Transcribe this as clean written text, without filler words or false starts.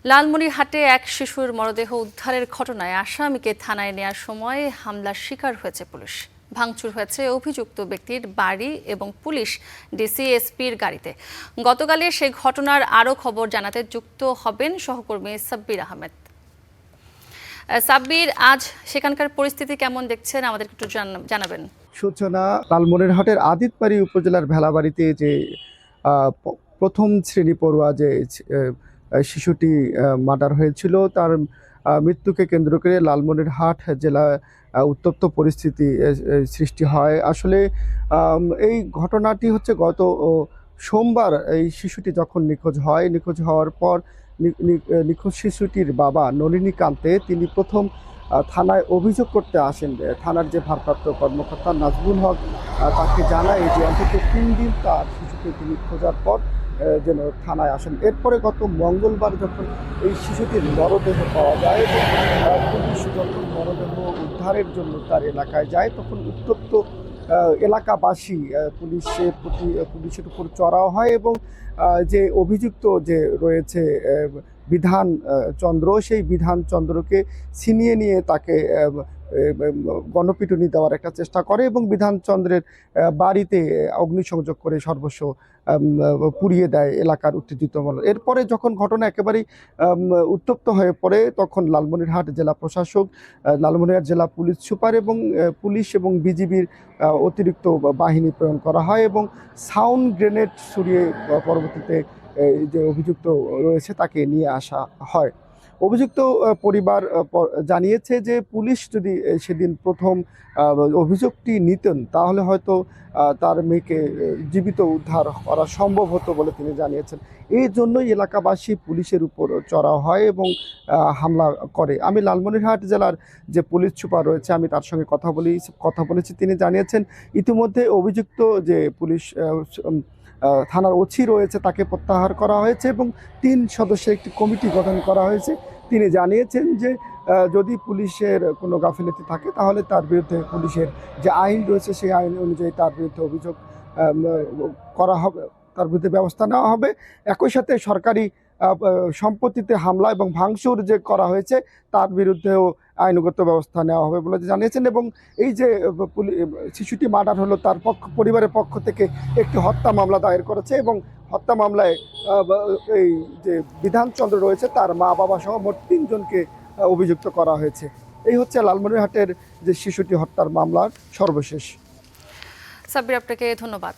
লালমনিরহাটে এক শিশুর মরদেহ উদ্ধারের ঘটনায় আসামিকে থানায় নেয়ার সময় হামলার শিকার হয়েছে পুলিশ। ভাঙচুর হয়েছে অভিযুক্ত ব্যক্তির বাড়ি এবং পুলিশ ডিসিএসপির গাড়িতে। গতকালের সেই ঘটনার আরও খবর জানাতে যুক্ত হবেন সহকর্মী সাব্বির আহমেদ। সাব্বির, আজ সেখানকার পরিস্থিতি কেমন দেখছেন আমাদেরকে একটু জানাবেন। সূচনা লালমনিরহাটের আদিতবাড়ি উপজেলার ভেলাবাড়িতে যে প্রথম শ্রেণী পড়ুয়া যে শিশুটি মার্ডার হয়েছিল, তার মৃত্যুকে কেন্দ্র করে লালমনিরহাট জেলা উত্তপ্ত পরিস্থিতি সৃষ্টি হয়। আসলে এই ঘটনাটি হচ্ছে গত সোমবার এই শিশুটি যখন নিখোঁজ হওয়ার পর নিখোঁজ শিশুটির বাবা নলিনীকান্তে তিনি প্রথম থানায় অভিযোগ করতে আসেন। থানার যে ভারপ্রাপ্ত কর্মকর্তা নাজমুল হক তাকে জানায় যে অন্তত 3 দিন তার শিশুকে তিনি খোঁজার পর যেন থানায় আসেন। এরপরে গত মঙ্গলবার যখন এই শিশুটির মরদেহ পাওয়া যায় এবং পুলিশ যখন মরদেহ উদ্ধারের জন্য তার এলাকায় যায়, তখন উত্তপ্ত এলাকাবাসী পুলিশের উপর চড়াও হয় এবং যে অভিযুক্ত যে রয়েছে বিধান চন্দ্র, সেই বিধান চন্দ্রকে ছিনিয়ে নিয়ে তাকে গণপিটুনি দেওয়ার একটা চেষ্টা করে এবং বিধান চন্দ্রের বাড়িতে অগ্নিসংযোগ করে সর্বস্ব পুড়িয়ে দেয় এলাকার উত্তেজিত মানুষ। এরপরে যখন ঘটনা একেবারেই উত্তপ্ত হয়ে পড়ে, তখন লালমনিরহাট জেলা প্রশাসক, লালমনিরহাট জেলা পুলিশ সুপার এবং পুলিশ এবং বিজিবির অতিরিক্ত বাহিনী প্রেরণ করা হয় এবং সাউন্ড গ্রেনেড ছুড়িয়ে পরবর্তীতে যে অভিযুক্ত রয়েছে তাকে নিয়ে আসা হয়। অভিযুক্ত পরিবার জানিয়েছে যে পুলিশ যদি সেদিন প্রথম অভিযোগটি নিতেন, তাহলে হয়তো তার মেয়েকে জীবিত উদ্ধার করা সম্ভব হতো বলে তিনি জানিয়েছেন। এই জন্যই এলাকাবাসী পুলিশের উপর চড়াও হয় এবং হামলা করে। আমি লালমনিরহাট জেলার যে পুলিশ সুপার রয়েছে, আমি তার সঙ্গে কথা বলেছি। তিনি জানিয়েছেন ইতিমধ্যে অভিযুক্ত যে পুলিশ থানার ওসি রয়েছে তাকে প্রত্যাহার করা হয়েছে এবং 3 সদস্যের একটি কমিটি গঠন করা হয়েছে। তিনি জানিয়েছেন যে যদি পুলিশের কোনো গাফিলতি থাকে তাহলে তার বিরুদ্ধে পুলিশের যে আইন রয়েছে সেই আইন অনুযায়ী তার বিরুদ্ধে অভিযোগ করা হবে, তার বিরুদ্ধে ব্যবস্থা নেওয়া হবে। একই সাথে সরকারি সম্পত্তিতে হামলা এবং ভাঙচুর যে করা হয়েছে তার বিরুদ্ধেও আইনগত ব্যবস্থা নেওয়া হবে বলে জানিয়েছেন। এবং এই যে শিশুটি মার্ডার হলো, তার পরিবারের পক্ষ থেকে একটি হত্যা মামলা দায়ের করেছে এবং হত্যা মামলায় এই যে বিধানচন্দ্র রয়েছে তার মা বাবা সহ মোট 3 জনকে অভিযুক্ত করা হয়েছে। এই হচ্ছে লালমনিরহাটের যে শিশুটি হত্যার মামলার সর্বশেষ। সাব্বির, আপনাকে ধন্যবাদ।